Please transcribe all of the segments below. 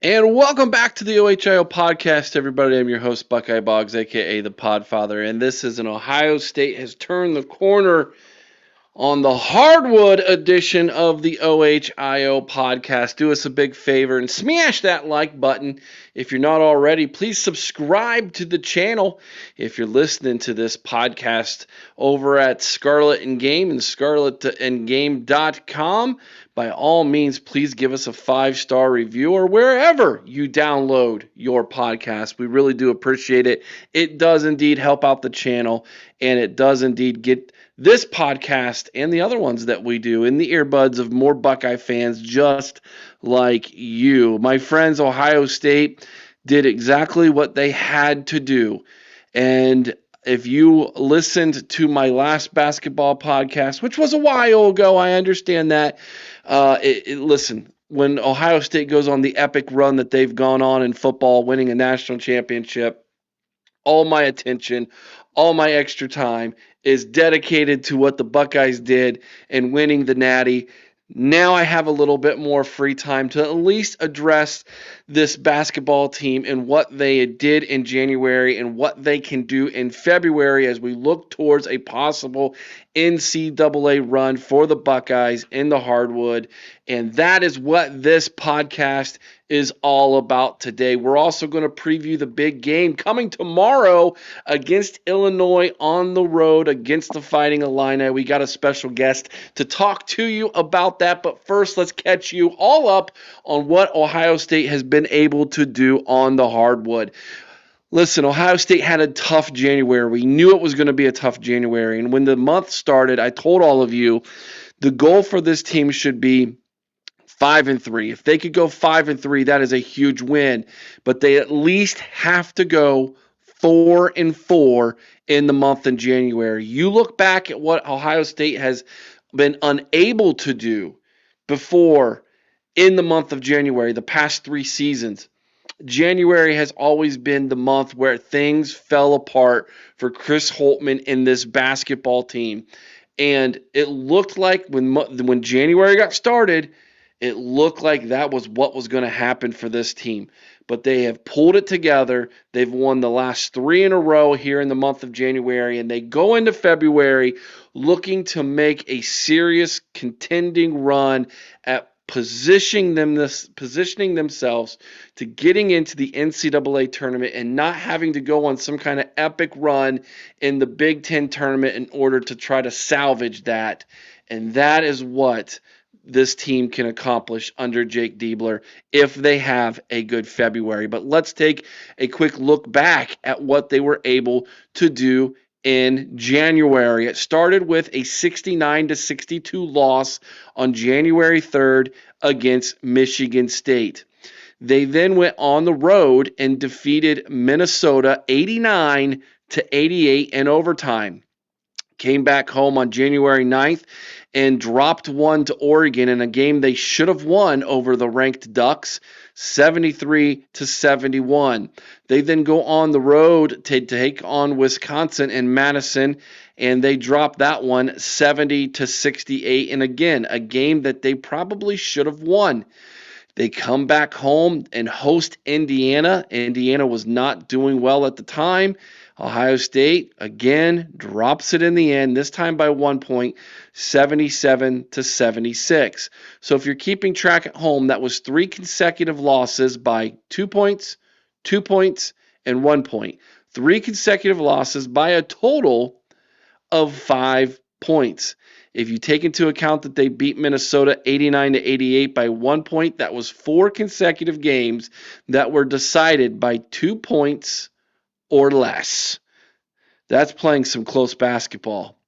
And welcome back to the OHIO podcast, everybody. I'm your host, Buckeye Boggs, aka the Podfather, and this is an Ohio State has turned the corner on the hardwood edition of the OHIO podcast. Do us a big favor and smash that like button. If you're not already, please subscribe to the channel. If you're listening to this podcast over at Scarlet and Game and scarletandgame.com, by all means, please give us a 5-star review or wherever you download your podcast. We really do appreciate it. It does indeed help out the channel, and it does indeed get this podcast and the other ones that we do in the earbuds of more Buckeye fans just like you. My friends, Ohio State did exactly what they had to do. And if you listened to my last basketball podcast, which was a while ago, I understand that. Listen, when Ohio State goes on the epic run that they've gone on in football, winning a national championship, all my attention, all my extra time is dedicated to what the Buckeyes did in winning the Natty. Now I have a little bit more free time to at least address this basketball team and what they did in January and what they can do in February as we look towards a possible NCAA run for the Buckeyes in the hardwood. And that is what this podcast is all about today. We're also going to preview the big game coming tomorrow against Illinois on the road against the Fighting Illini. We got a special guest to talk to you about that. But first, let's catch you all up on what Ohio State has been able to do on the hardwood. Listen, Ohio State had a tough January. We knew it was going to be a tough January. And when the month started, I told all of you the goal for this team should be 5-3. If they could go 5-3, that is a huge win. But they at least have to go 4-4 in the month of January. You look back at what Ohio State has been unable to do before in the month of January, the past 3 seasons. January has always been the month where things fell apart for Chris Holtmann in this basketball team. And it looked like when January got started, it looked like that was what was going to happen for this team. But they have pulled it together. They've won the last 3 in a row here in the month of January, and they go into February looking to make a serious contending run at positioning themselves to getting into the NCAA tournament and not having to go on some kind of epic run in the Big Ten tournament in order to try to salvage that. And that is what this team can accomplish under Jake Diebler if they have a good February. But let's take a quick look back at what they were able to do in January. It started with a 69-62 loss on January 3rd against Michigan State. They then went on the road and defeated Minnesota 89-88 in overtime. Came back home on January 9th and dropped one to Oregon in a game they should have won over the ranked Ducks, 73-71. They then go on the road to take on Wisconsin in Madison, and they drop that one 70-68. And again, a game that they probably should have won. They come back home and host Indiana. Indiana was not doing well at the time. Ohio State, again, drops it in the end, this time by 1 point, 77-76. So if you're keeping track at home, that was 3 consecutive losses by 2 points, 2 points, and 1 point. 3 consecutive losses by a total of 5 points. If you take into account that they beat Minnesota 89-88 by 1 point, that was 4 consecutive games that were decided by 2 points or less. That's playing some close basketball.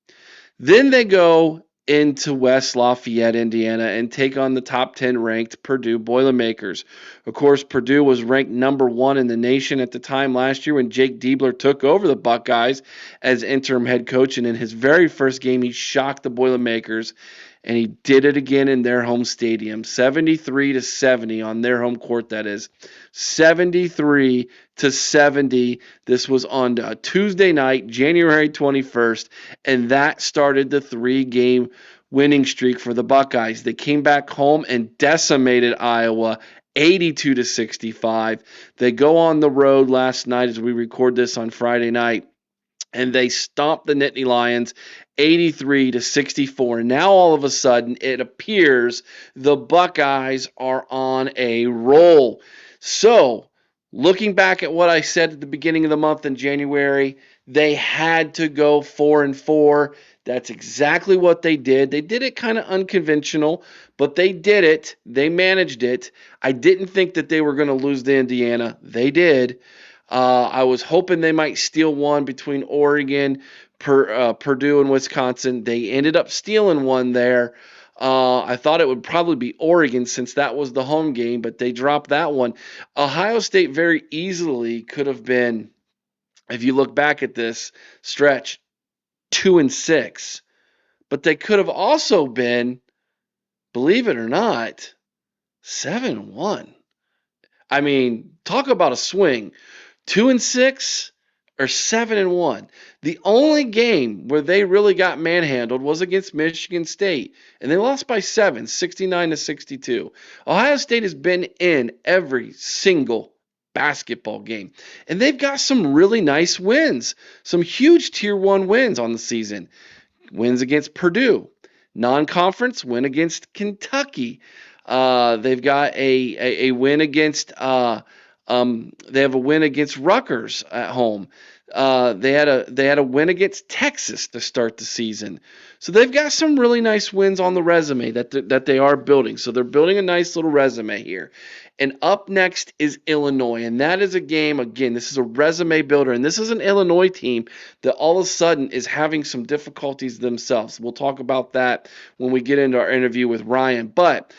Then they go into West Lafayette, Indiana, and take on the top 10 ranked Purdue Boilermakers. Of course, Purdue was ranked number 1 in the nation at the time last year when Jake Diebler took over the Buckeyes as interim head coach, and in his very first game, he shocked the Boilermakers, and he did it again in their home stadium, 73-70 on their home court, that is. 73-70. This was on Tuesday night, January 21st, and that started the 3-game winning streak for the Buckeyes. They came back home and decimated Iowa 82-65. They go on the road last night as we record this on Friday night, and they stomped the Nittany Lions 83-64. Now all of a sudden it appears the Buckeyes are on a roll. So, looking back at what I said at the beginning of the month in January, they had to go 4-4. That's exactly what they did. They did it kind of unconventional, but they did it. They managed it. I didn't think that they were going to lose to Indiana. They did. I was hoping they might steal one between Oregon, Purdue, and Wisconsin. They ended up stealing one there. I thought it would probably be Oregon since that was the home game, but they dropped that one. Ohio State very easily could have been, if you look back at this stretch, 2-6. But they could have also been, believe it or not, 7-1. I mean, talk about a swing. 2-6 or 7-1. The only game where they really got manhandled was against Michigan State, and they lost by 7, 69-62. Ohio State has been in every single basketball game, and they've got some really nice wins, some huge Tier 1 wins on the season. Wins against Purdue, non-conference win against Kentucky. They've got a win against they have a win against Rutgers at home. They had a win against Texas to start the season. So they've got some really nice wins on the resume that they are building. So they're building a nice little resume here. And up next is Illinois, and that is a game, again, this is a resume builder, and this is an Illinois team that all of a sudden is having some difficulties themselves. We'll talk about that when we get into our interview with Ryan. But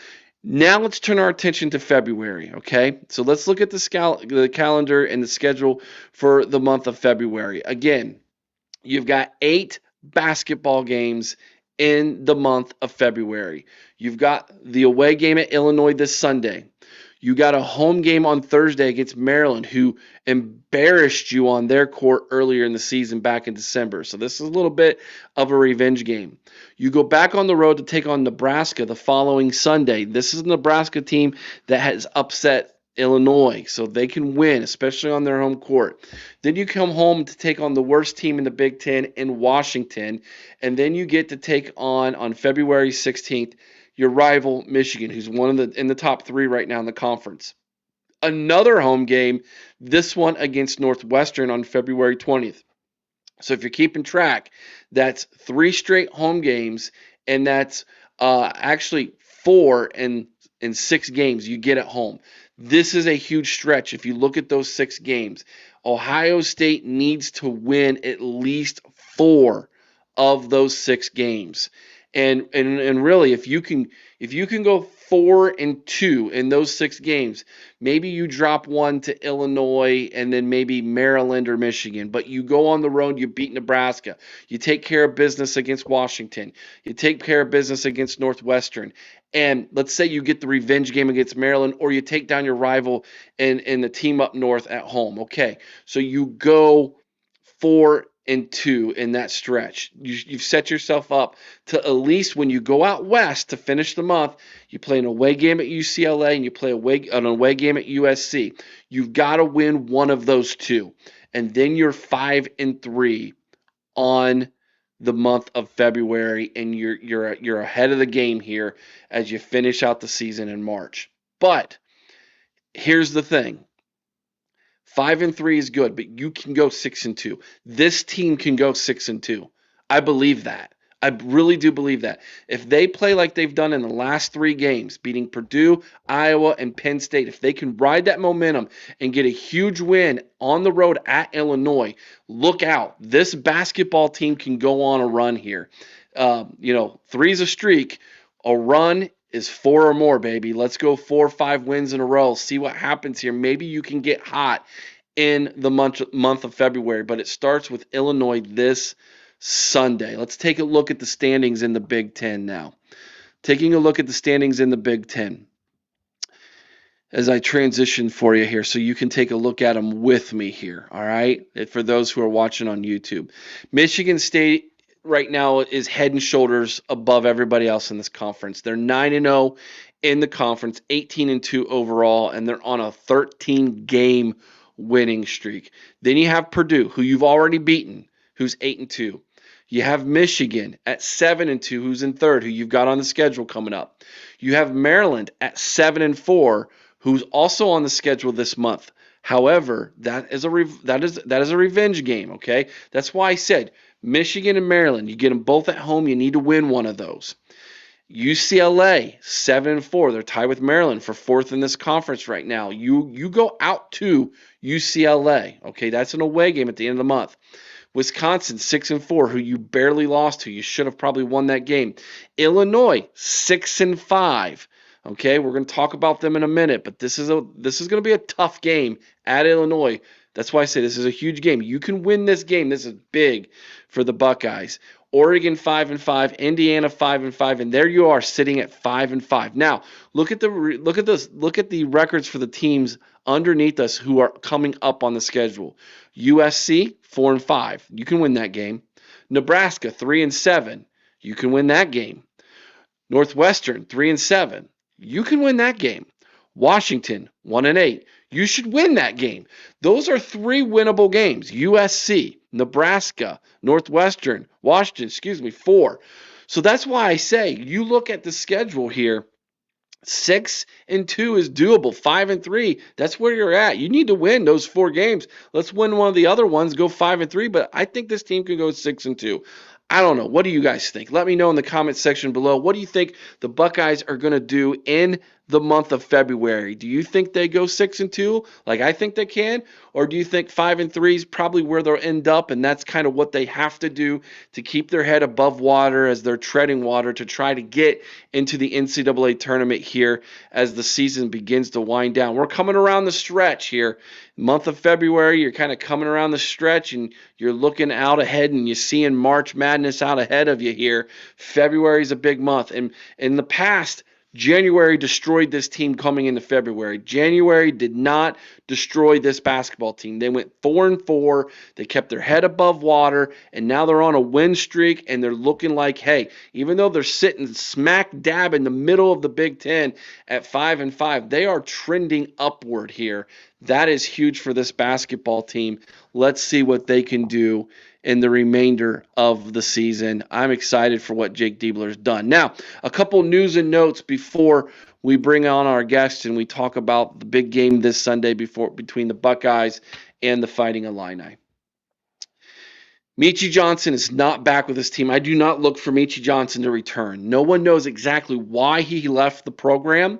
now let's turn our attention to February, okay? So let's look at the calendar and the schedule for the month of February. Again, you've got 8 basketball games in the month of February. You've got the away game at Illinois this Sunday. You got a home game on Thursday against Maryland, who embarrassed you on their court earlier in the season back in December. So this is a little bit of a revenge game. You go back on the road to take on Nebraska the following Sunday. This is a Nebraska team that has upset Illinois, so they can win, especially on their home court. Then you come home to take on the worst team in the Big Ten in Washington, and then you get to take on February 16th, your rival Michigan, who's in the top 3 right now in the conference. Another home game, this one against Northwestern on February 20th. So if you're keeping track, that's 3 straight home games, and that's actually 4 in 6 games you get at home. This is a huge stretch. If you look at those 6 games, Ohio State needs to win at least 4 of those 6 games. And really, if you can go 4-2 in those 6 games, maybe you drop one to Illinois and then maybe Maryland or Michigan, but you go on the road, you beat Nebraska, you take care of business against Washington, you take care of business against Northwestern, and let's say you get the revenge game against Maryland, or you take down your rival in the team up north at home. Okay, so you go 4-2 in that stretch. You've set yourself up to at least when you go out west to finish the month, you play an away game at UCLA and you play an away game at USC. You've got to win one of those 2, and then you're 5-3 on the month of February, and you're ahead of the game here as you finish out the season in March. But here's the thing. 5-3 is good, but you can go 6-2. This team can go 6-2. I believe that. I really do believe that. If they play like they've done in the last 3 games, beating Purdue, Iowa, and Penn State, if they can ride that momentum and get a huge win on the road at Illinois, look out. This basketball team can go on a run here. 3 is a streak. A run is 4 or more, baby. Let's go 4 or 5 wins in a row. See what happens here. Maybe you can get hot in the month of February, but it starts with Illinois this Sunday. Let's take a look at the standings in the Big Ten now. Taking a look at the standings in the Big Ten as I transition for you here so you can take a look at them with me here, all right? For those who are watching on YouTube. Michigan State right now is head and shoulders above everybody else in this conference. They're 9-0 in the conference, 18-2 overall, and they're on a 13-game winning streak. Then you have Purdue, who you've already beaten, who's 8-2. You have Michigan at 7-2, who's in third, who you've got on the schedule coming up. You have Maryland at 7-4, who's also on the schedule this month. However, that is a revenge game. Okay, that's why I said Michigan and Maryland. You get them both at home. You need to win one of those. UCLA 7-4. They're tied with Maryland for fourth in this conference right now. You go out to UCLA. Okay, that's an away game at the end of the month. Wisconsin 6-4, who you barely lost to. You should have probably won that game. Illinois 6-5. Okay, we're going to talk about them in a minute, but this is going to be a tough game at Illinois. That's why I say this is a huge game. You can win this game. This is big for the Buckeyes. Oregon 5-5, Indiana 5-5, and there you are sitting at 5-5. Now look at the records for the teams underneath us who are coming up on the schedule. USC 4-5, you can win that game. Nebraska 3-7, you can win that game. Northwestern 3-7, you can win that game. Washington 1-8. You should win that game. Those are 3 winnable games. USC, Nebraska, Northwestern, Washington, 4. So that's why I say you look at the schedule here. 6-2 is doable. 5-3, that's where you're at. You need to win those 4 games. Let's win one of the other ones, go 5-3, but I think this team can go 6-2. I don't know. What do you guys think? Let me know in the comment section below. What do you think the Buckeyes are going to do in the month of February? Do you think they go 6-2 like I think they can? Or do you think 5-3 is probably where they'll end up, and that's kind of what they have to do to keep their head above water as they're treading water to try to get into the NCAA tournament here as the season begins to wind down? We're coming around the stretch here. Month of February, you're kind of coming around the stretch and you're looking out ahead and you're seeing March Madness out ahead of you here. February is a big month. And in the past, January destroyed this team coming into February. January did not destroy this basketball team. They went 4-4. They kept their head above water, and now they're on a win streak, and they're looking like, hey, even though they're sitting smack dab in the middle of the Big Ten at 5-5, they are trending upward here. That is huge for this basketball team. Let's see what they can do in the remainder of the season. I'm excited for what Jake Diebler's done. Now, a couple news and notes before we bring on our guests and we talk about the big game this Sunday between the Buckeyes and the Fighting Illini. Meechie Johnson is not back with his team. I do not look for Meechie Johnson to return. No one knows exactly why he left the program.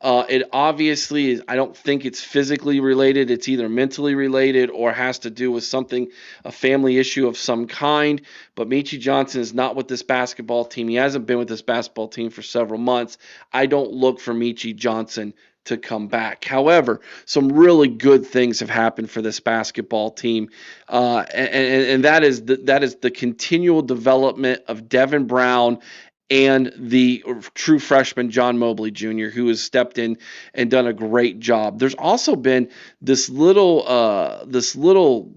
It obviously is, I don't think it's physically related. It's either mentally related or has to do with something, a family issue of some kind. But Meechie Johnson is not with this basketball team. He hasn't been with this basketball team for several months. I don't look for Meechie Johnson to come back. However, some really good things have happened for this basketball team, and that is the continual development of Devin Brown and the true freshman John Mobley Jr., who has stepped in and done a great job. There's also been this little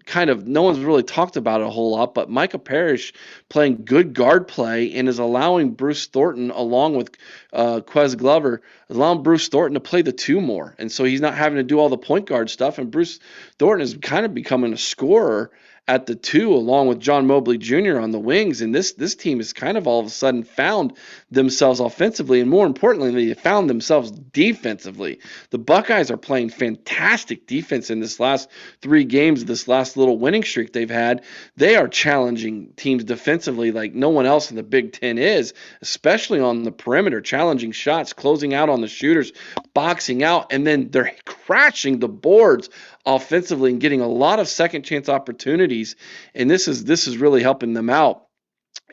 kind of, no one's really talked about it a whole lot, but Micah Parrish playing good guard play and is allowing Bruce Thornton, along with Quez Glover, allowing Bruce Thornton to play the 2 more. And so he's not having to do all the point guard stuff, and Bruce Thornton is kind of becoming a scorer at the 2, along with John Mobley Jr. on the wings. And this team has kind of all of a sudden found themselves offensively, and more importantly, they found themselves defensively. The Buckeyes are playing fantastic defense in this last 3 games, this last little winning streak they've had. They are challenging teams defensively like no one else in the Big Ten is, especially on the perimeter, challenging shots, closing out on the shooters, boxing out, and then they're crashing the boards offensively and getting a lot of second chance opportunities, and this is really helping them out.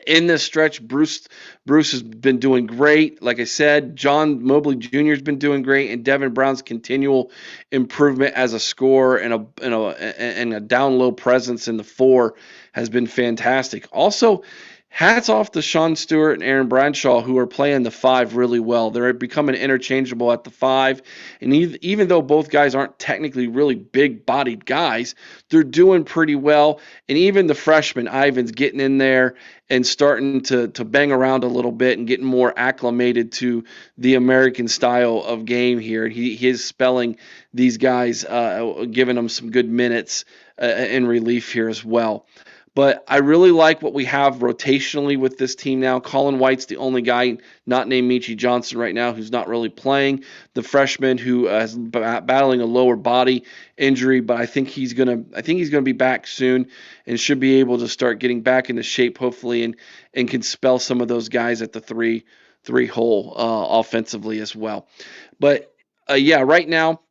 In this stretch, Bruce has been doing great. Like I said, John Mobley Jr. has been doing great, and Devin Brown's continual improvement as a scorer and a down low presence in the 4 has been fantastic. Also, hats off to Sean Stewart and Aaron Bradshaw, who are playing the 5 really well. They're becoming interchangeable at the 5, and even though both guys aren't technically really big-bodied guys, they're doing pretty well. And even the freshman, Ivan's getting in there and starting to bang around a little bit and getting more acclimated to the American style of game here. He is spelling these guys, giving them some good minutes in relief here as well. But I really like what we have rotationally with this team now. Colin White's the only guy not named Michi Johnson right now who's not really playing. The freshman who is battling a lower body injury, but I think he's gonna be back soon and should be able to start getting back into shape hopefully and can spell some of those guys at the three hole offensively as well. But yeah, right now,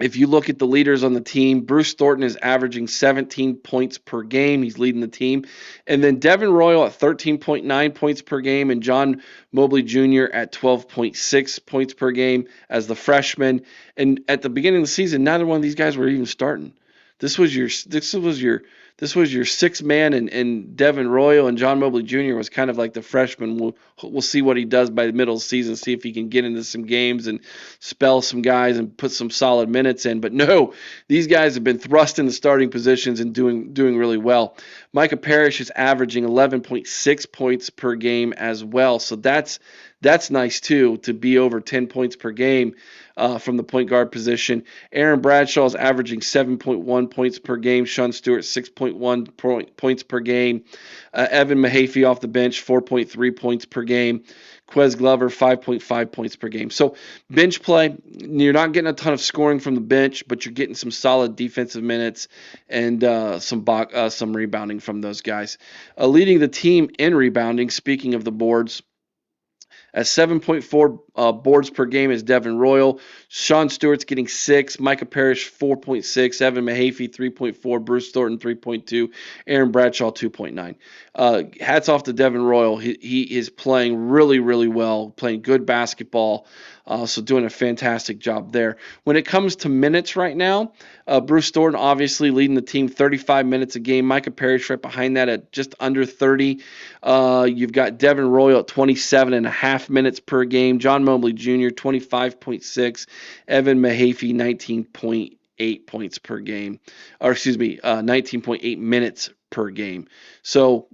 if you look at the leaders on the team, Bruce Thornton is averaging 17 points per game. He's leading the team. And then Devin Royal at 13.9 points per game and John Mobley Jr. at 12.6 points per game as the freshman. And at the beginning of the season, neither one of these guys were even starting. This was your 6-man, and Devin Royal and John Mobley Jr. was kind of like the freshman. We'll see what he does by the middle of the season, see if he can get into some games and spell some guys and put some solid minutes in. But no, these guys have been thrust in the starting positions and doing really well. Micah Parrish is averaging 11.6 points per game as well, so that's nice too, to be over 10 points per game from the point guard position. Aaron Bradshaw is averaging 7.1 points per game. Sean Stewart, 6.1 points per game. Evan Mahaffey off the bench, 4.3 points per game. Quez Glover, 5.5 points per game. So bench play, you're not getting a ton of scoring from the bench, but you're getting some solid defensive minutes and some rebounding from those guys. Leading the team in rebounding, speaking of the boards, at 7.4 boards per game is Devin Royal. Sean Stewart's getting 6. Micah Parrish, 4.6. Evan Mahaffey, 3.4. Bruce Thornton, 3.2. Aaron Bradshaw, 2.9. Hats off to Devin Royal. He is playing really, really well, playing good basketball, so doing a fantastic job there. When it comes to minutes right now, Bruce Thornton obviously leading the team, 35 minutes a game. Micah Parrish right behind that at just under 30. You've got Devin Royal at 27.5 minutes per game. John Mobley Jr., 25.6. Evan Mahaffey, 19.8 points per game. 19.8 minutes per game. So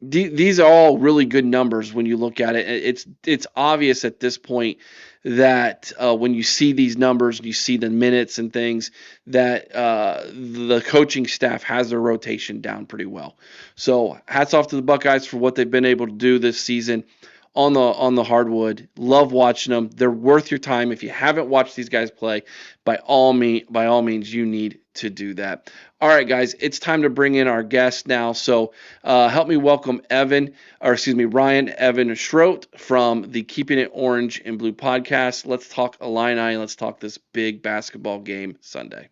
these are all really good numbers when you look at it. It's obvious at this point that when you see these numbers, you see the minutes and things, that the coaching staff has their rotation down pretty well. So hats off to the Buckeyes for what they've been able to do this season on the hardwood. Love watching them. They're worth your time. If you haven't watched these guys play, by all means, you need to do that. All right, guys, it's time to bring in our guest now. So help me welcome Ryan Evan Schroat from the Keeping It Orange and Blue podcast. Let's talk Illini and let's talk this big basketball game Sunday.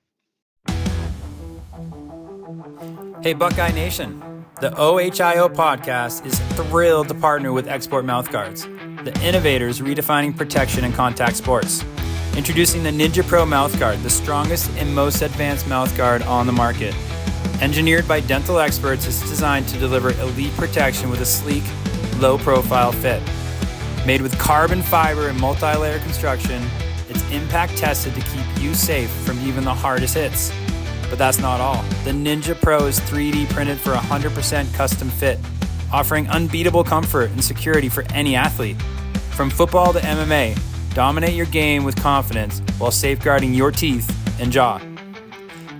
Hey, Buckeye Nation. The OHIO podcast is thrilled to partner with Export Mouthguards, the innovators redefining protection in contact sports. Introducing the Ninja Pro Mouthguard, the strongest and most advanced mouthguard on the market. Engineered by dental experts, it's designed to deliver elite protection with a sleek, low-profile fit. Made with carbon fiber and multi-layer construction, it's impact tested to keep you safe from even the hardest hits. But that's not all. The Ninja Pro is 3D printed for 100% custom fit, offering unbeatable comfort and security for any athlete. From football to MMA, dominate your game with confidence while safeguarding your teeth and jaw.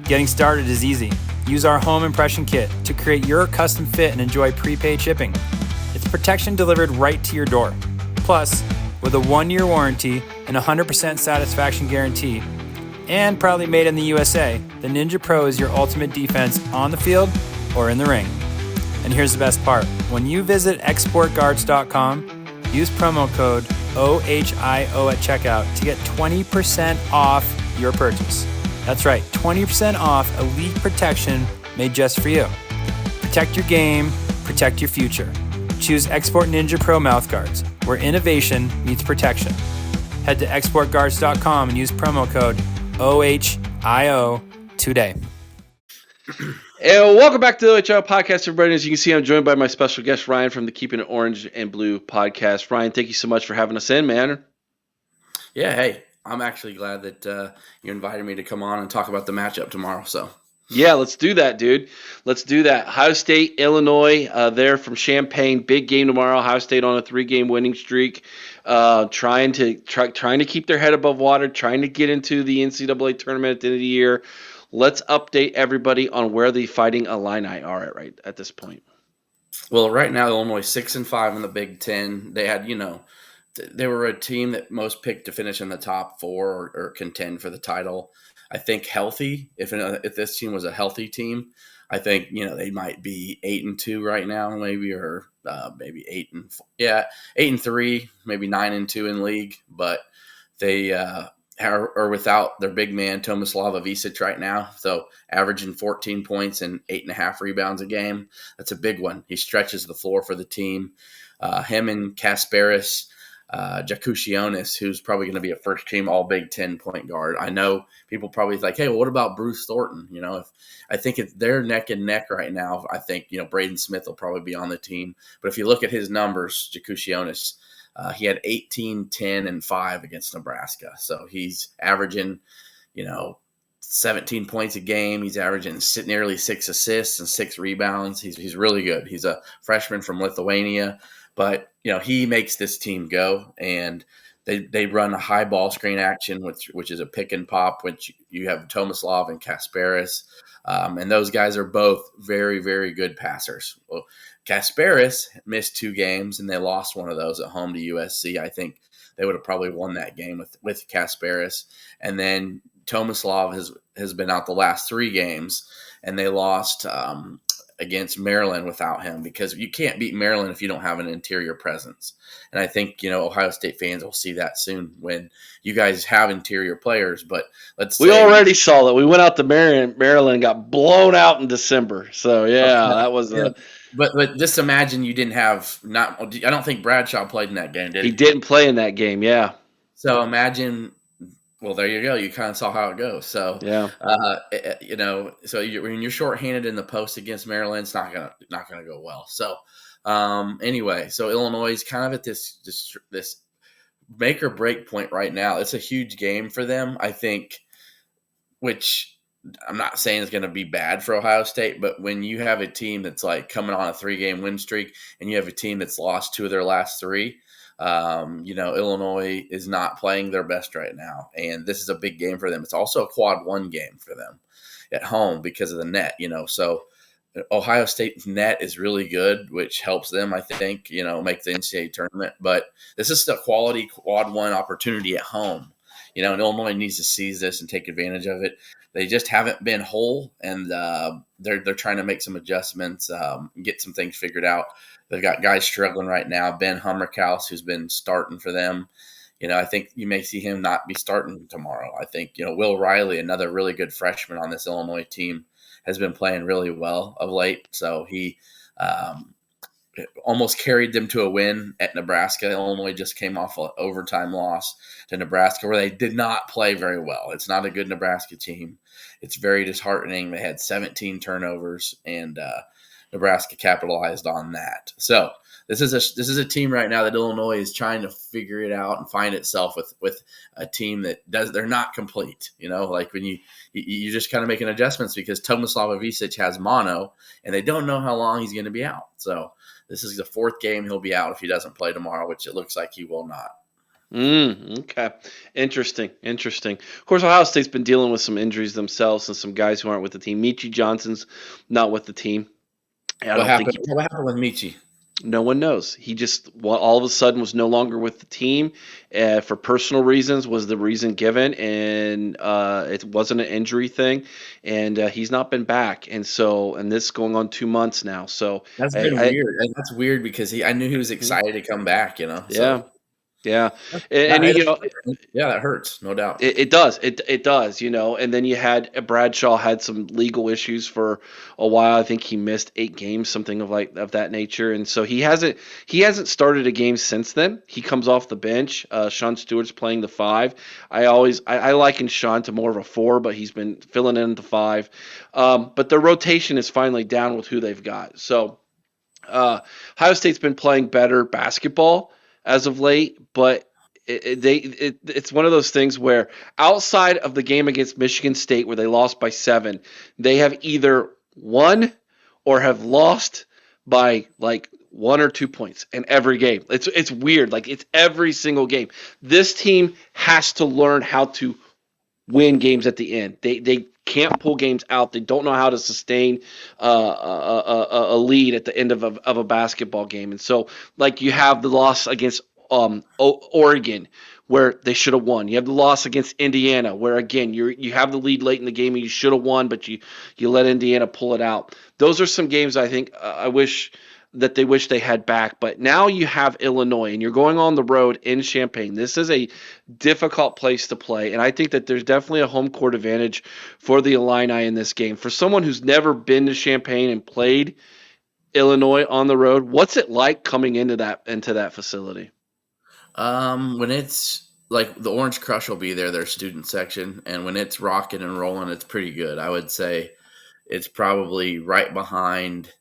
Getting started is easy. Use our home impression kit to create your custom fit and enjoy prepaid shipping. It's protection delivered right to your door. Plus, with a 1-year warranty and 100% satisfaction guarantee, and proudly made in the USA, the Ninja Pro is your ultimate defense on the field or in the ring. And here's the best part. When you visit exportguards.com, use promo code OHIO at checkout to get 20% off your purchase. That's right, 20% off elite protection made just for you. Protect your game, protect your future. Choose Export Ninja Pro Mouthguards, where innovation meets protection. Head to exportguards.com and use promo code OHIO today. And welcome back to the OHL podcast, everybody. As you can see, I'm joined by my special guest, Ryan, from the Keepin Orange and Blue podcast. Ryan, thank you so much for having us in, man. Yeah, hey, I'm actually glad that you invited me to come on and talk about the matchup tomorrow. So, Yeah, let's do that, dude. Let's do that. Ohio State, Illinois, there from Champaign. Big game tomorrow. Ohio State on a 3-game winning streak, trying to keep their head above water, trying to get into the NCAA tournament at the end of the year. Let's update everybody on where the Fighting Illini are at this point. well, right now Illinois 6-5 in the Big Ten. They had, they were a team that most picked to finish in the top four or contend for the title. I think healthy. If this team was a healthy team, I think they might be 8-2 right now, maybe, or maybe 8-3, maybe 9-2 in league. But they are without their big man Tomislav Ivisic right now, so averaging 14 points and 8.5 rebounds a game. That's a big one. He stretches the floor for the team. Him and Kasparis. Jakutionis, who's probably going to be a first-team All-Big Ten point guard. I know people probably think, hey, well, what about Bruce Thornton? I think if they're neck and neck right now, I think Braden Smith will probably be on the team. But if you look at his numbers, Jakutionis, he had 18, 10, and 5 against Nebraska. So he's averaging, 17 points a game. He's averaging nearly 6 assists and 6 rebounds. He's really good. He's a freshman from Lithuania. But, he makes this team go, and they run a high ball screen action, which is a pick and pop, which you have Tomislav and Kasparis. And those guys are both very, very good passers. Well, Kasparis missed 2 games, and they lost one of those at home to USC. I think they would have probably won that game with Kasparis. And then Tomislav has been out the last 3 games, and they lost against Maryland without him, because you can't beat Maryland if you don't have an interior presence. And I think, Ohio State fans will see that soon when you guys have interior players. But we already saw that. We went out to Maryland and got blown out in December. So, that was But just imagine you didn't have I don't think Bradshaw played in that game, did he? He didn't play in that game, yeah. So imagine. Well, there you go. You kind of saw how it goes. So, yeah. So when you're shorthanded in the post against Maryland, it's not gonna go well. So, anyway, so Illinois is kind of at this make or break point right now. It's a huge game for them, I think, which I'm not saying is going to be bad for Ohio State, but when you have a team that's like coming on a 3-game win streak and you have a team that's lost 2 of their last 3, Illinois is not playing their best right now, and this is a big game for them. It's also a quad 1 game for them at home because of the net, so Ohio State's net is really good, which helps them, I think, make the NCAA tournament. But this is a quality quad 1 opportunity at home, and Illinois needs to seize this and take advantage of it. They just haven't been whole, and they're trying to make some adjustments, get some things figured out. They've got guys struggling right now. Ben Hummerkaus, who's been starting for them. I think you may see him not be starting tomorrow. I think, Will Riley, another really good freshman on this Illinois team, has been playing really well of late. So he almost carried them to a win at Nebraska. Illinois just came off an overtime loss to Nebraska where they did not play very well. It's not a good Nebraska team. It's very disheartening. They had 17 turnovers, and Nebraska capitalized on that. So this is a team right now that Illinois is trying to figure it out and find itself with a team that they're not complete. Like when you just kind of making adjustments because Tomislav Ivisic has mono and they don't know how long he's going to be out. So this is the 4th game he'll be out if he doesn't play tomorrow, which it looks like he will not. Okay. Interesting. Of course, Ohio State's been dealing with some injuries themselves and some guys who aren't with the team. Michi Johnson's not with the team. What happened with Michi? No one knows. He just all of a sudden was no longer with the team for personal reasons was the reason given, and it wasn't an injury thing, and he's not been back, and this is going on 2 months now. So that's been weird. And that's weird because I knew he was excited to come back. So. Yeah. Yeah, Yeah, and yeah, that hurts, no doubt. it does. It does, and then you had Bradshaw had some legal issues for a while. I think he missed 8 games, something of that nature, and so he hasn't started a game since then. He comes off the bench. Sean Stewart's playing the 5. I liken Sean to more of a 4, but he's been filling in the 5. But their rotation is finally down with who they've got. So Ohio State's been playing better basketball as of late, but it's one of those things where outside of the game against Michigan State where they lost by 7, they have either won or have lost by like 1 or 2 points in every game. It's weird. Like it's every single game. This team has to learn how to win games at the end. They can't pull games out. They don't know how to sustain a lead at the end of a basketball game. And so, like you have the loss against Oregon, where they should have won. You have the loss against Indiana, where again you have the lead late in the game and you should have won, but you let Indiana pull it out. Those are some games I think I wish they had back. But now you have Illinois, and you're going on the road in Champaign. This is a difficult place to play, and I think that there's definitely a home court advantage for the Illini in this game. For someone who's never been to Champaign and played Illinois on the road, what's it like coming into that facility? When it's like the Orange Crush will be there, their student section, and when it's rocking and rolling, it's pretty good. I would say it's probably right behind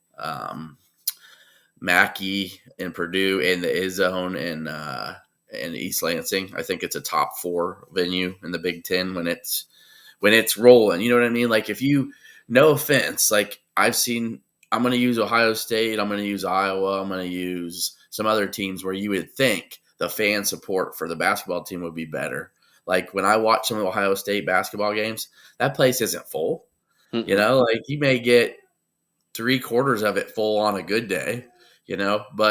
Mackey and Purdue and the Izzone and East Lansing. I think it's a top 4 venue in the Big Ten when it's rolling. You know what I mean? Like no offense, like I'm going to use Ohio State, I'm going to use Iowa, I'm going to use some other teams where you would think the fan support for the basketball team would be better. Like when I watch some of the Ohio State basketball games, that place isn't full. Mm-mm. Like you may get 3/4 of it full on a good day, and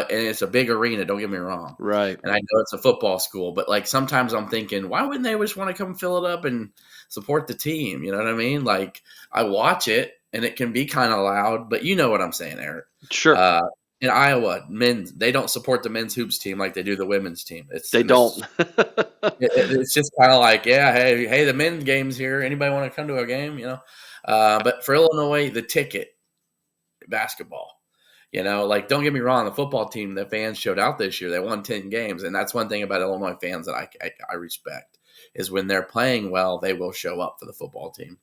it's a big arena. Don't get me wrong. Right. And I know it's a football school, but like sometimes I'm thinking, why wouldn't they just want to come fill it up and support the team? You know what I mean? Like I watch it and it can be kind of loud, but you know what I'm saying, Eric. Sure. In Iowa, they don't support the men's hoops team like they do the women's team. They don't. It's just kind of like, yeah, hey, the men's game's here. Anybody want to come to a game? But for Illinois, the ticket basketball. Like don't get me wrong, the football team, the fans showed out this year. They won 10 games, and that's one thing about Illinois fans that I respect is when they're playing well, they will show up for the football team.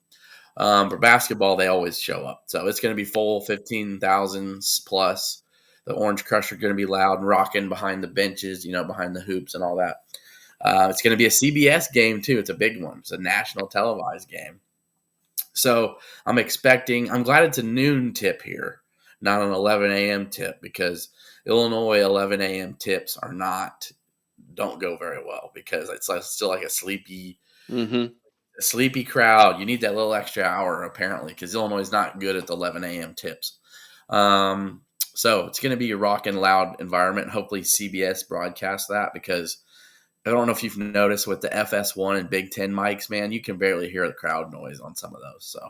For basketball, they always show up. So it's going to be full, 15,000 plus. The Orange Crush are going to be loud and rocking behind the benches, behind the hoops and all that. It's going to be a CBS game, too. It's a big one. It's a national televised game. So I'm glad it's a noon tip here, not an 11 a.m. tip, because Illinois 11 a.m. tips don't go very well because it's still like a sleepy crowd. You need that little extra hour apparently because Illinois is not good at the 11 a.m. tips. So it's going to be a rocking loud environment. Hopefully CBS broadcasts that because I don't know if you've noticed with the FS1 and Big Ten mics, man, you can barely hear the crowd noise on some of those. So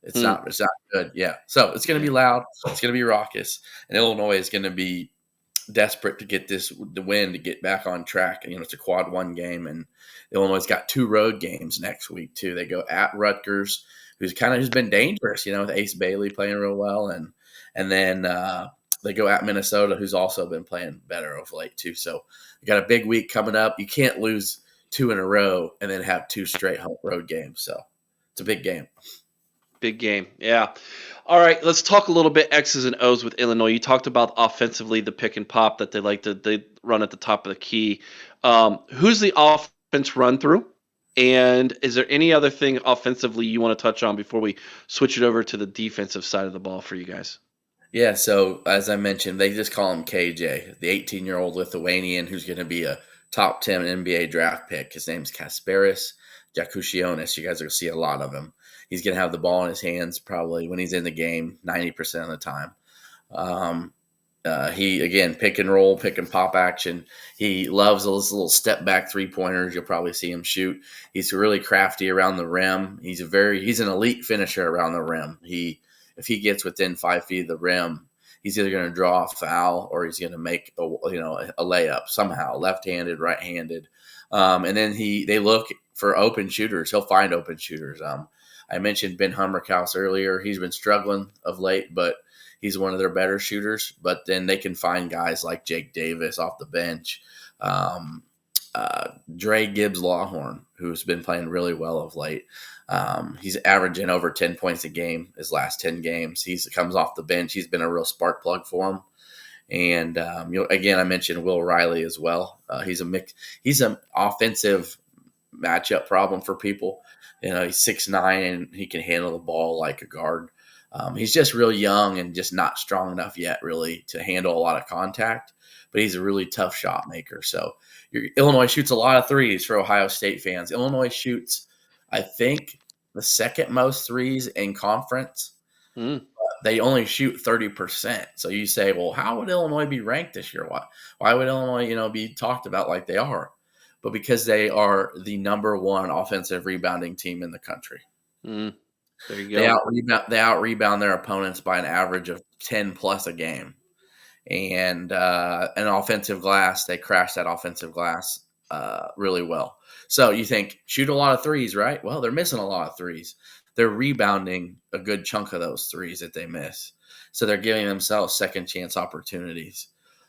it's not good. Yeah. So it's going to be loud. It's going to be raucous. And Illinois is going to be desperate to get the win to get back on track. And, it's a quad 1 game. And Illinois got 2 road games next week, too. They go at Rutgers, who's been dangerous, with Ace Bailey playing real well. And then they go at Minnesota, who's also been playing better of late, too. So we got a big week coming up. You can't lose 2 in a row and then have 2 straight home road games. So it's a big game. Big game. Yeah. All right. Let's talk a little bit X's and O's with Illinois. You talked about offensively the pick and pop that they run at the top of the key. Who's the offense run through? And is there any other thing offensively you want to touch on before we switch it over to the defensive side of the ball for you guys? Yeah, so as I mentioned, they just call him KJ, the 18-year-old Lithuanian who's going to be a top 10 NBA draft pick. His name's Kasparis Jakušionis. You guys are going to see a lot of him. He's going to have the ball in his hands probably when he's in the game 90% of the time. He, again, pick and roll, pick and pop action. He loves those little step-back three-pointers. You'll probably see him shoot. He's really crafty around the rim. He's an elite finisher around the rim. If he gets within 5 feet of the rim, he's either going to draw a foul or he's going to make a layup somehow, left-handed, right-handed. And then they look for open shooters. He'll find open shooters. I mentioned Ben Hummerkaus earlier. He's been struggling of late, but he's one of their better shooters. But then they can find guys like Jake Davis off the bench, Dre Gibbs-Lawhorn, who's been playing really well of late. He's averaging over 10 points a game his last 10 games. He comes off the bench. He's been a real spark plug for him. And again, I mentioned Will Riley as well. He's an offensive matchup problem for people. He's 6'9" and he can handle the ball like a guard. He's just real young and just not strong enough yet, really, to handle a lot of contact. But he's a really tough shot maker. So Illinois shoots a lot of threes for Ohio State fans. Illinois shoots, I think, the second most threes in conference. They only shoot 30%. So you say, well, how would Illinois be ranked this year? Why would Illinois, be talked about like they are? But because they are the number one offensive rebounding team in the country. There you go. They out rebound their opponents by an average of 10 plus a game. And an offensive glass, they crash that offensive glass really well. So you think, shoot a lot of threes, right? Well, they're missing a lot of threes. They're rebounding a good chunk of those threes that they miss. So they're giving themselves second chance opportunities.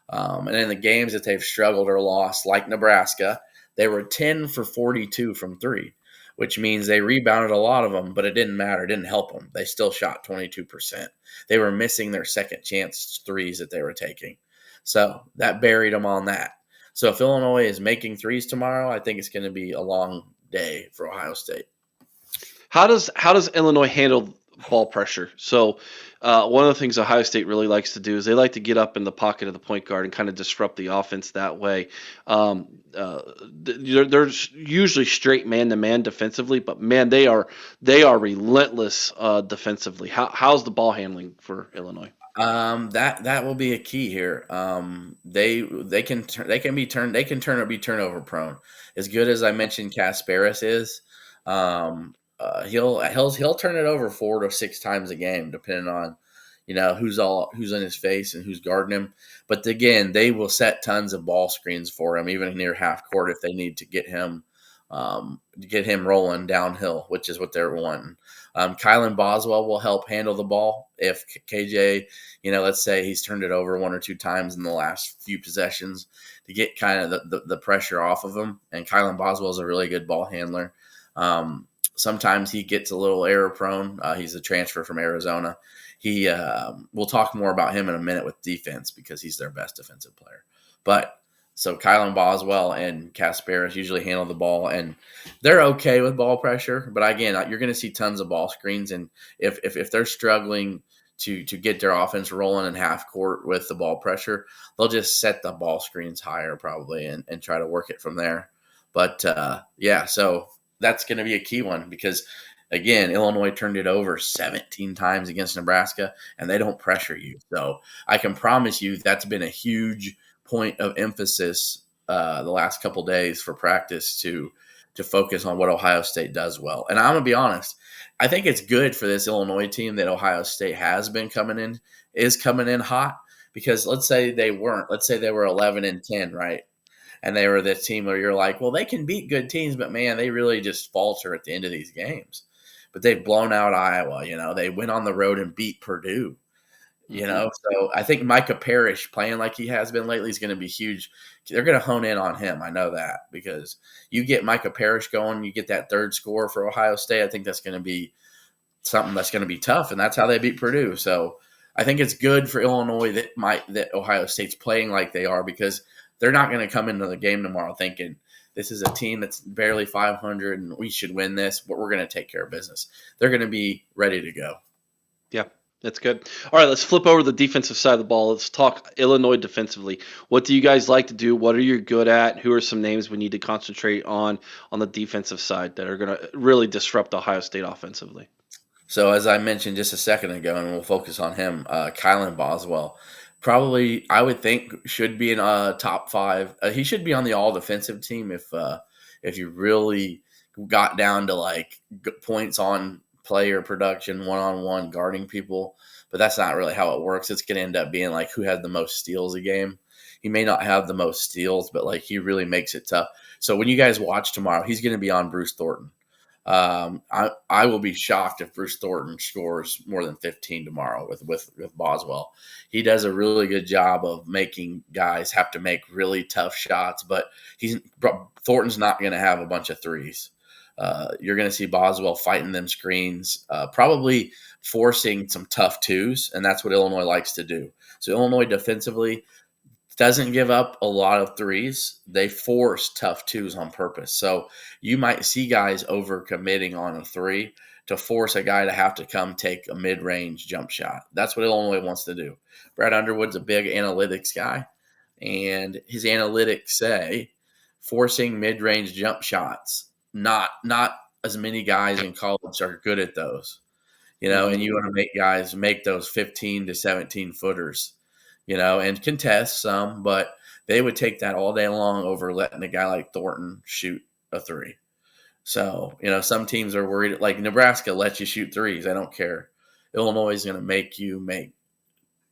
And in the games that they've struggled or lost, like Nebraska, they were 10 for 42 from three, which means they rebounded a lot of them, but it didn't matter. It didn't help them. They still shot 22%. They were missing their second chance threes that they were taking. So that buried them on that. So if Illinois is making threes tomorrow, I think it's going to be a long day for Ohio State. How does Illinois handle ball pressure? So one of the things Ohio State really likes to do is they like to get up in the pocket of the point guard and kind of disrupt the offense that way. There's usually straight man-to-man defensively, but man, they are relentless defensively. How's the ball handling for Illinois? That will be a key here. They can be turnover prone. As good as I mentioned Kasparis is, he'll turn it over 4 to 6 times a game, depending on who's in his face and who's guarding him. But again, they will set tons of ball screens for him, even near half court, if they need to get him rolling downhill, which is what they're wanting. Kylan Boswell will help handle the ball if KJ, let's say he's turned it over 1 or 2 times in the last few possessions to get kind of the pressure off of him. And Kylan Boswell is a really good ball handler. Sometimes he gets a little error prone. He's a transfer from Arizona. We'll talk more about him in a minute with defense because he's their best defensive player. But so Kylan Boswell and Kasparis usually handle the ball, and they're okay with ball pressure. But again, you're going to see tons of ball screens, and if they're struggling to get their offense rolling in half court with the ball pressure, they'll just set the ball screens higher probably and try to work it from there. But so that's going to be a key one because, again, Illinois turned it over 17 times against Nebraska, and they don't pressure you. So I can promise you that's been a huge point of emphasis the last couple days for practice to focus on what Ohio State does well. And I'm going to be honest, I think it's good for this Illinois team that Ohio State is coming in hot because let's say they weren't. Let's say they were 11-10, right? And they were this team where you're like, well, they can beat good teams, but man, they really just falter at the end of these games. But they've blown out Iowa. They went on the road and beat Purdue. So I think Micah Parrish playing like he has been lately is going to be huge. They're going to hone in on him. I know that because you get Micah Parrish going, you get that third score for Ohio State. I think that's going to be something that's going to be tough, and that's how they beat Purdue. So I think it's good for Illinois that Ohio State's playing like they are because they're not going to come into the game tomorrow thinking this is a team that's barely 500 and we should win this, but we're going to take care of business. They're going to be ready to go. Yeah. That's good. All right, let's flip over to the defensive side of the ball. Let's talk Illinois defensively. What do you guys like to do? What are you good at? Who are some names we need to concentrate on the defensive side that are going to really disrupt Ohio State offensively? So as I mentioned just a second ago, and we'll focus on him, Kylan Boswell, probably I would think should be in top 5. He should be on the all defensive team if you really got down to like points on player production, one-on-one guarding people. but that's not really how it works. It's going to end up being like who had the most steals a game. He may not have the most steals, but like he really makes it tough. So when you guys watch tomorrow, he's going to be on Bruce Thornton. I will be shocked if Bruce Thornton scores more than 15 tomorrow with Boswell. He does a really good job of making guys have to make really tough shots, but Thornton's not going to have a bunch of threes. You're going to see Boswell fighting them screens, probably forcing some tough twos, and that's what Illinois likes to do. So Illinois defensively doesn't give up a lot of threes. They force tough twos on purpose. So you might see guys overcommitting on a three to force a guy to have to come take a mid-range jump shot. That's what Illinois wants to do. Brad Underwood's a big analytics guy, and his analytics say forcing mid-range jump shots. Not as many guys in college are good at those, and you want to make guys make those 15 to 17 footers, and contest some, but they would take that all day long over letting a guy like Thornton shoot a three. So, some teams are worried, like Nebraska lets you shoot threes. I don't care. Illinois is going to make you make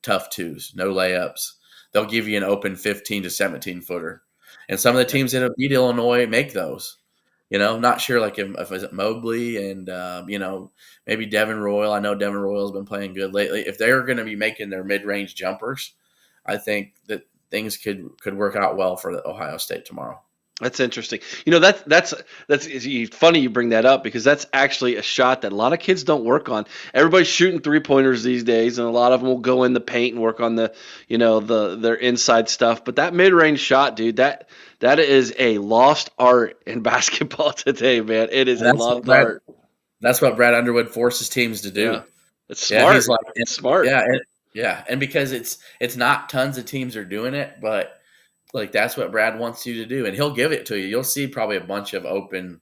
tough twos, no layups. They'll give you an open 15 to 17 footer. And some of the teams that have beat Illinois make those. Not sure like if is it Mobley and, maybe Devin Royal. I know Devin Royal's been playing good lately. If they're going to be making their mid-range jumpers, I think that things could work out well for Ohio State tomorrow. That's interesting. That's funny you bring that up because that's actually a shot that a lot of kids don't work on. Everybody's shooting 3-pointers these days, and a lot of them will go in the paint and work on their inside stuff. But that mid-range shot, dude, that is a lost art in basketball today, man. It is a lost art. That's what Brad Underwood forces teams to do. Yeah. It's smart. He's like, it's smart. Yeah, and because it's not tons of teams are doing it, but like that's what Brad wants you to do, and he'll give it to you. You'll see probably a bunch of open.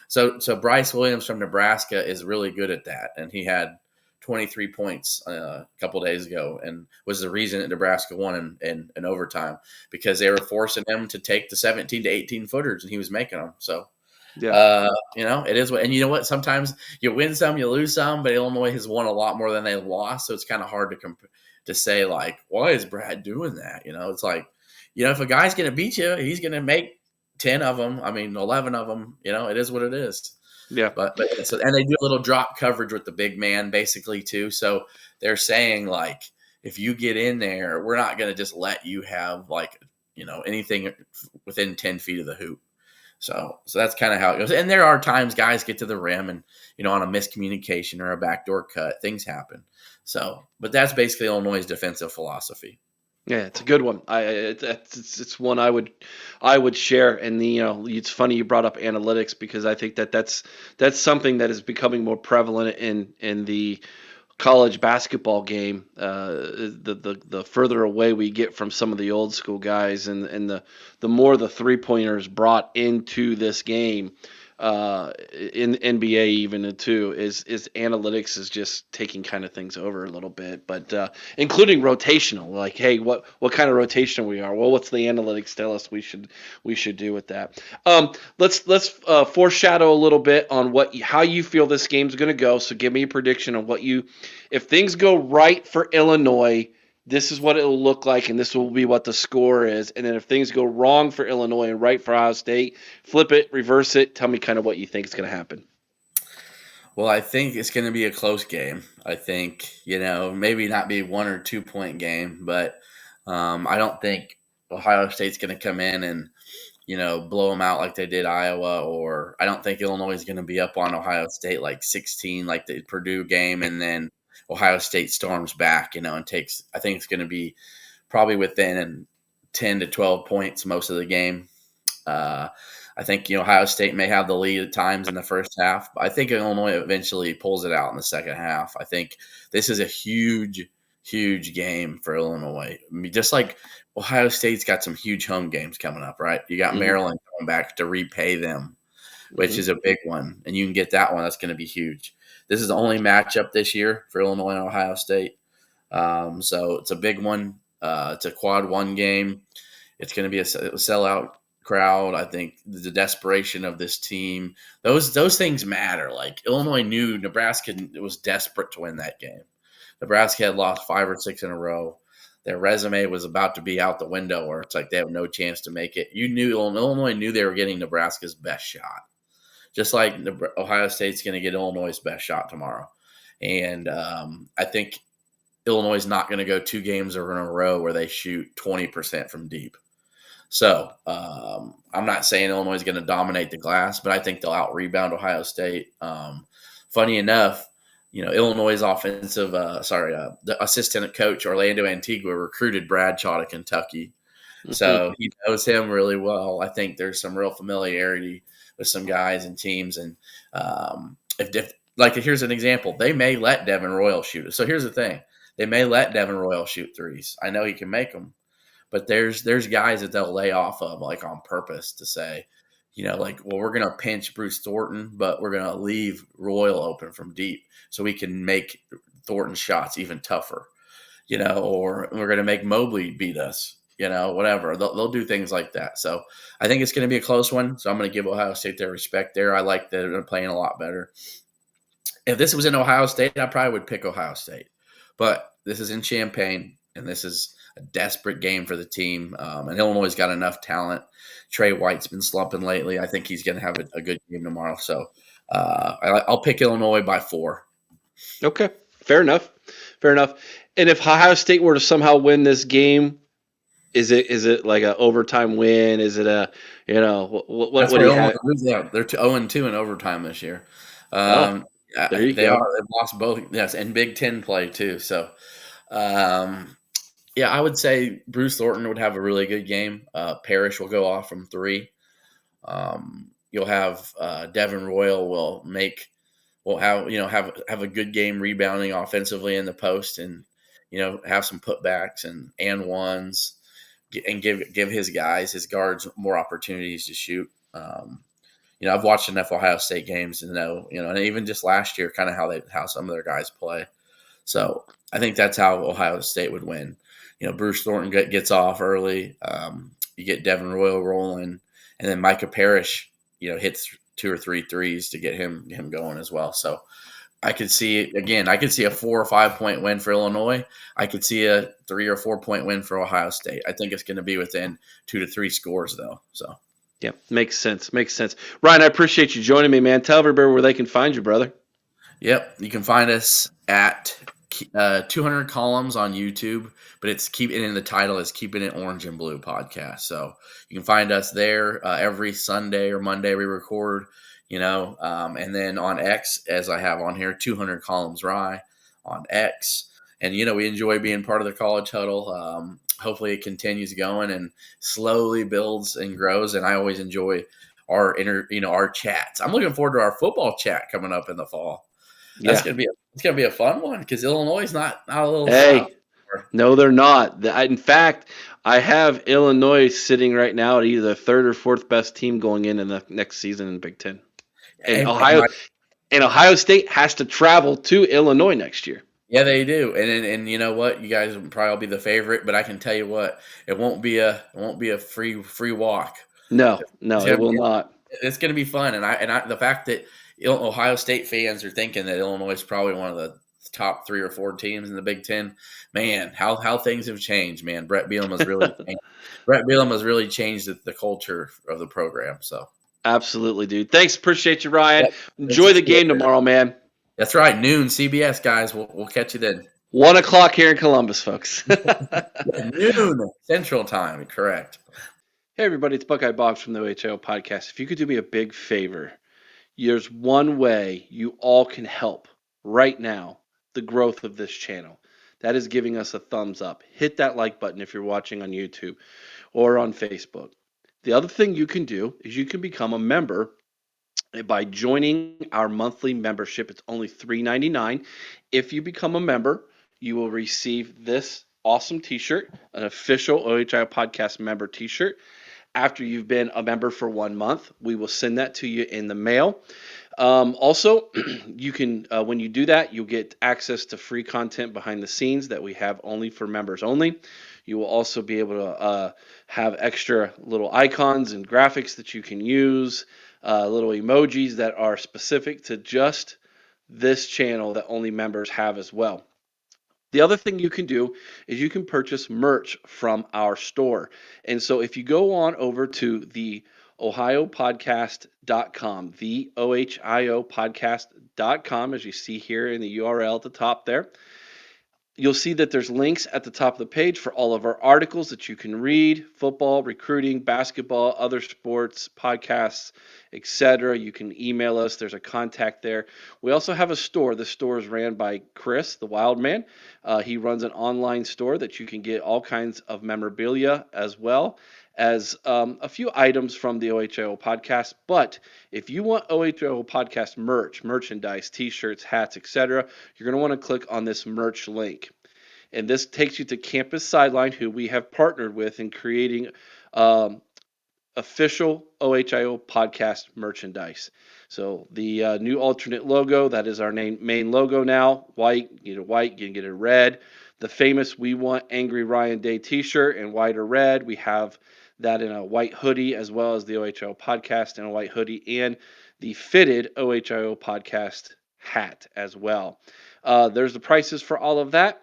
So Bryce Williams from Nebraska is really good at that, and he had 23 points a couple days ago, and was the reason that Nebraska won in overtime because they were forcing him to take the 17 to 18 footers, and he was making them. So. Yeah. It is what, and you know what? Sometimes you win some, you lose some, but Illinois has won a lot more than they've lost. So it's kind of hard to say like, why is Brad doing that? It's like, if a guy's going to beat you, he's going to make 10 of them. 11 of them, it is what it is. Yeah. But and they do a little drop coverage with the big man basically too. So they're saying like, if you get in there, we're not going to just let you have like, anything within 10 feet of the hoop. So that's kind of how it goes. And there are times guys get to the rim and, on a miscommunication or a backdoor cut, things happen. So, but that's basically Illinois' defensive philosophy. Yeah, it's a good one. It's one I would share. And it's funny you brought up analytics because I think that's something that is becoming more prevalent in the college basketball game. The further away we get from some of the old school guys, and the more the 3-pointers brought into this game, in NBA even too, is analytics is just taking kind of things over a little bit, but including rotational. Like, hey, what kind of rotation we are? Well, what's the analytics tell us we should do with that? Let's foreshadow a little bit on how you feel this game's going to go. So give me a prediction on if things go right for Illinois, this is what it will look like, and this will be what the score is. And then if things go wrong for Illinois and right for Ohio State, flip it, reverse it. Tell me kind of what you think is going to happen. Well, I think it's going to be a close game. I think, maybe not be 1 or 2 point game, but I don't think Ohio State's going to come in and, blow them out like they did Iowa, or I don't think Illinois is going to be up on Ohio State like 16 like the Purdue game, and then Ohio State storms back, and takes – I think it's going to be probably within 10 to 12 points most of the game. I think, Ohio State may have the lead at times in the first half. But I think Illinois eventually pulls it out in the second half. I think this is a huge, huge game for Illinois. Just like Ohio State's got some huge home games coming up, right? You got Maryland coming back to repay them, which is a big one. And you can get that one. That's going to be huge. This is the only matchup this year for Illinois and Ohio State. So it's a big one. It's a quad one game. It's going to be a sellout crowd. I think the desperation of this team, those things matter. Like Illinois knew Nebraska was desperate to win that game. Nebraska had lost 5 or 6 in a row. Their resume was about to be out the window, where it's like they have no chance to make it. You knew Illinois knew they were getting Nebraska's best shot, just like Ohio State's going to get Illinois' best shot tomorrow. And I think Illinois is not going to go 2 games in a row where they shoot 20% from deep. So I'm not saying Illinois is going to dominate the glass, but I think they'll out rebound Ohio State. Funny enough, Illinois' the assistant coach Orlando Antigua recruited Bradshaw to Kentucky, so he knows him really well. I think there's some real familiarity with some guys and teams, and here's an example: they may let Devin Royal shoot it. So here's the thing: they may let Devin Royal shoot threes. I know he can make them, but there's guys that they'll lay off of on purpose to say, we're going to pinch Bruce Thornton, but we're going to leave Royal open from deep so we can make Thornton's shots even tougher, or we're going to make Mobley beat us, whatever. They'll do things like that. So I think it's going to be a close one. So I'm going to give Ohio State their respect there. I like that they're playing a lot better. If this was in Ohio State, I probably would pick Ohio State. But this is in Champaign, and this is a desperate game for the team. And Illinois got enough talent. Trey White's been slumping lately. I think he's going to have a good game tomorrow. So I'll pick Illinois by 4. Okay, fair enough. And if Ohio State were to somehow win this game, is it like an overtime win? Is it a what do you have? Yeah, they're 0-2 in overtime this year. There you they go. are. They've lost both. Yes, and Big Ten play too. So. Yeah, I would say Bruce Thornton would have a really good game. Parrish will go off from 3. You'll have Devin Royal will have a good game rebounding offensively in the post, and have some putbacks and ones, and give his guards more opportunities to shoot. I've watched enough Ohio State games to know, and even just last year, kind of how some of their guys play. So I think that's how Ohio State would win. Bruce Thornton gets off early. You get Devin Royal rolling, and then Micah Parrish, hits 2 or 3 threes to get him going as well. So I could see a 4 or 5 point win for Illinois. I could see a 3 or 4 point win for Ohio State. I think it's going to be within 2 to 3 scores though. So yeah, makes sense. Ryan, I appreciate you joining me, man. Tell everybody where they can find you, brother. Yep, you can find us at 200 columns on YouTube, but it's in the title is Keeping It Orange and Blue podcast. So you can find us there every Sunday or Monday we record, and then on X, as I have on here, 200 columns Rye on X. And, we enjoy being part of the College Huddle. Hopefully it continues going and slowly builds and grows. And I always enjoy our chats. I'm looking forward to our football chat coming up in the fall. That's gonna be a fun one because Illinois is not a little. Hey, no, they're not. In fact, I have Illinois sitting right now at either the 3rd or 4th best team going in the next season in Big Ten, and Ohio State has to travel to Illinois next year. Yeah, they do, and you know what? You guys will probably be the favorite, but I can tell you what, it won't be a free walk. No, it will not. It's going to be fun, and the fact that Ohio State fans are thinking that Illinois is probably one of the top 3 or 4 teams in the Big Ten. Man, how things have changed, man. Brett Bielema has really changed the culture of the program. So absolutely, dude. Thanks, appreciate you, Ryan. Yep. Enjoy the game tomorrow, man. That's right, noon CBS, guys. We'll catch you then. 1:00 here in Columbus, folks. Noon Central Time, correct. Hey, everybody, it's Buckeye Boggs from the OHIO podcast. If you could do me a big favor, there's one way you all can help right now the growth of this channel. That is giving us a thumbs up. Hit that like button if you're watching on YouTube or on Facebook. The other thing you can do is you can become a member by joining our monthly membership. It's only $3.99. If you become a member, you will receive this awesome t-shirt, an official OHIO podcast member t-shirt. After you've been a member for 1 month, we will send that to you in the mail. Also, you can, when you do that, you'll get access to free content behind the scenes that we have only for members only. You will also be able to have extra little icons and graphics that you can use, little emojis that are specific to just this channel that only members have as well. The other thing you can do is you can purchase merch from our store. And so if you go on over to the ohiopodcast.com, the ohiopodcast.com, as you see here in the URL at the top there, you'll see that there's links at the top of the page for all of our articles that you can read: football, recruiting, basketball, other sports, podcasts, etc. You can email us. There's a contact there. We also have a store. The store is ran by Chris, the Wild Man. He runs an online store that you can get all kinds of memorabilia as well as a few items from the OHIO podcast. But if you want OHIO podcast merchandise, t-shirts, hats, etc., you're going to want to click on this merch link. And this takes you to Campus Sideline, who we have partnered with in creating um, official OHIO podcast merchandise. So the new alternate logo, that is our main logo now. White, you get a white, you can get a red. The famous We Want Angry Ryan Day t-shirt in white or red. We have that in a white hoodie, as well as the OHIO podcast in a white hoodie, and the fitted OHIO podcast hat as well. There's the prices for all of that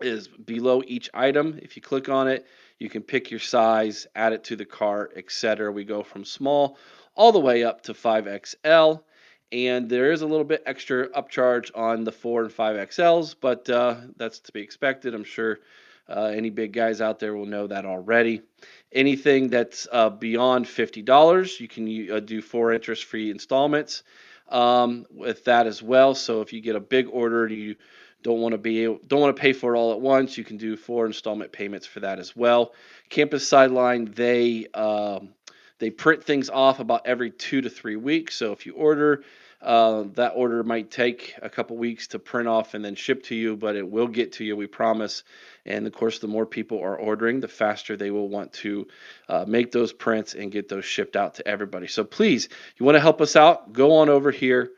is below each item. If you click on it, you can pick your size, add it to the cart, etc. We go from small all the way up to 5XL. And there is a little bit extra upcharge on the 4 and 5XLs, but that's to be expected. I'm sure any big guys out there will know that already. Anything that's beyond $50, you can do 4 interest-free installments with that as well. So if you get a big order and you don't want to pay for it all at once, you can do 4 installment payments for that as well. Campus Sideline, they print things off about every 2 to 3 weeks. So if you order, that order might take a couple weeks to print off and then ship to you, but it will get to you, we promise. And of course, the more people are ordering, the faster they will want to make those prints and get those shipped out to everybody. So please, you want to help us out, go on over here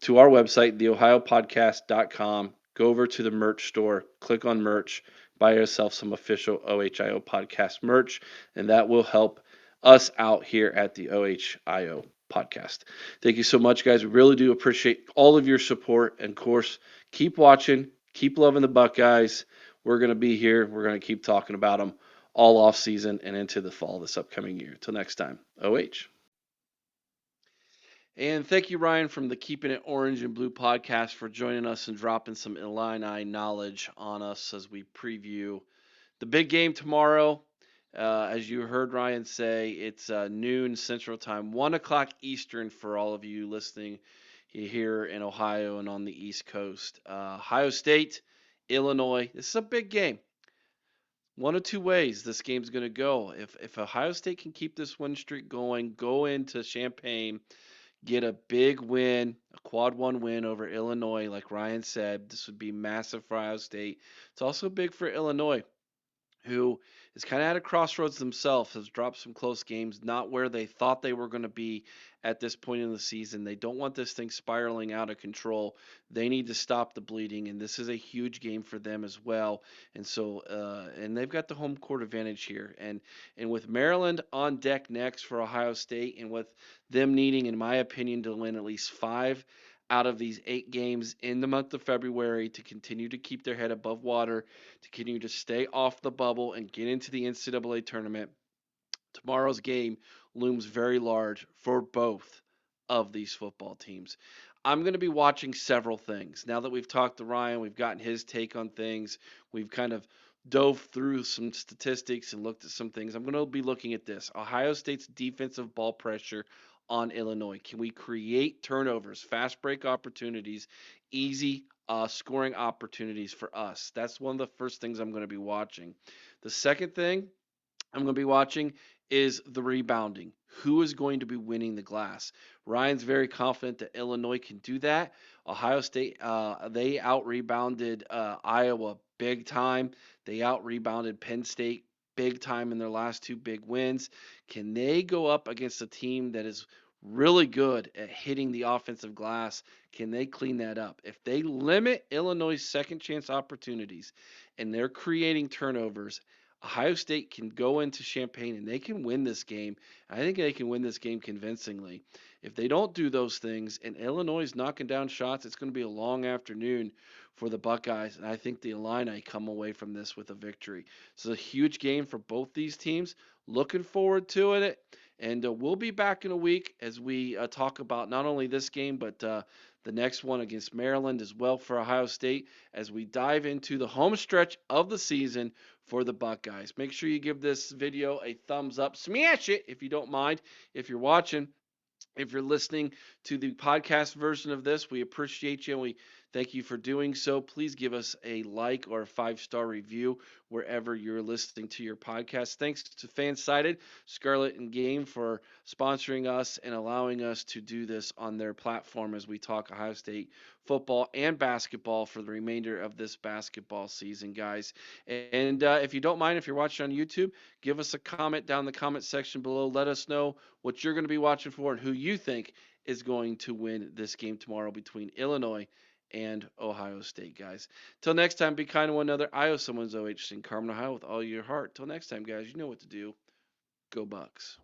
to our website, theohiopodcast.com. Go over to the merch store, click on merch, buy yourself some official OHIO podcast merch, and that will help us out here at the OHIO podcast. Thank you so much, guys. We really do appreciate all of your support. And of course, keep watching, keep loving the Buckeyes. We're going to be here. We're going to keep talking about them all off season and into the fall this upcoming year. Till next time, OH. And thank you, Ryan, from the Keeping It Orange and Blue podcast for joining us and dropping some Illini knowledge on us as we preview the big game tomorrow. As you heard Ryan say, it's noon Central Time, 1 o'clock Eastern for all of you listening here in Ohio and on the East Coast. Ohio State, Illinois. This is a big game. One of two ways this game's going to go. If Ohio State can keep this win streak going, go into Champaign, get a big win, a quad one win over Illinois, like Ryan said, this would be massive for Ohio State. It's also big for Illinois, who is kind of at a crossroads themselves, has dropped some close games, not where they thought they were going to be at this point in the season. They don't want this thing spiraling out of control. They need to stop the bleeding, and this is a huge game for them as well. And so, and they've got the home court advantage here. And with Maryland on deck next for Ohio State, and with them needing, in my opinion, to win at least 5 out of these 8 games in the month of February to continue to keep their head above water, to continue to stay off the bubble and get into the NCAA tournament. Tomorrow's game looms very large for both of these football teams. I'm going to be watching several things. Now that we've talked to Ryan, we've gotten his take on things, we've kind of dove through some statistics and looked at some things. I'm going to be looking at this. Ohio State's defensive ball pressure on Illinois. Can we create turnovers, fast break opportunities, easy scoring opportunities for us? That's one of the first things I'm going to be watching. The second thing I'm going to be watching is the rebounding. Who is going to be winning the glass? Ryan's very confident that Illinois can do that. Ohio State, they out-rebounded Iowa big time. They out-rebounded Penn State big time in their last 2 big wins. Can they go up against a team that is really good at hitting the offensive glass? Can they clean that up? If they limit Illinois' second chance opportunities and they're creating turnovers, Ohio State can go into Champaign and they can win this game. I think they can win this game convincingly. If they don't do those things and Illinois is knocking down shots, it's going to be a long afternoon for the Buckeyes. And I think the Illini come away from this with a victory. This is a huge game for both these teams. Looking forward to it. And we'll be back in a week as we talk about not only this game, but the next one against Maryland as well for Ohio State as we dive into the home stretch of the season for the Buckeyes. Make sure you give this video a thumbs up. Smash it if you don't mind. If you're watching, if you're listening to the podcast version of this, we appreciate you and we thank you for doing so. Please give us a like or a 5-star review wherever you're listening to your podcast. Thanks to Fansided, Scarlet and Game for sponsoring us and allowing us to do this on their platform as we talk Ohio State football and basketball for the remainder of this basketball season, guys. And if you don't mind, if you're watching on YouTube, give us a comment down in the comment section below. Let us know what you're going to be watching for and who you think is going to win this game tomorrow between Illinois and Ohio State, guys. Till next time, be kind to one another. I owe someone's OHC in Carmen, Ohio with all your heart. Till next time, guys, you know what to do. Go Bucks.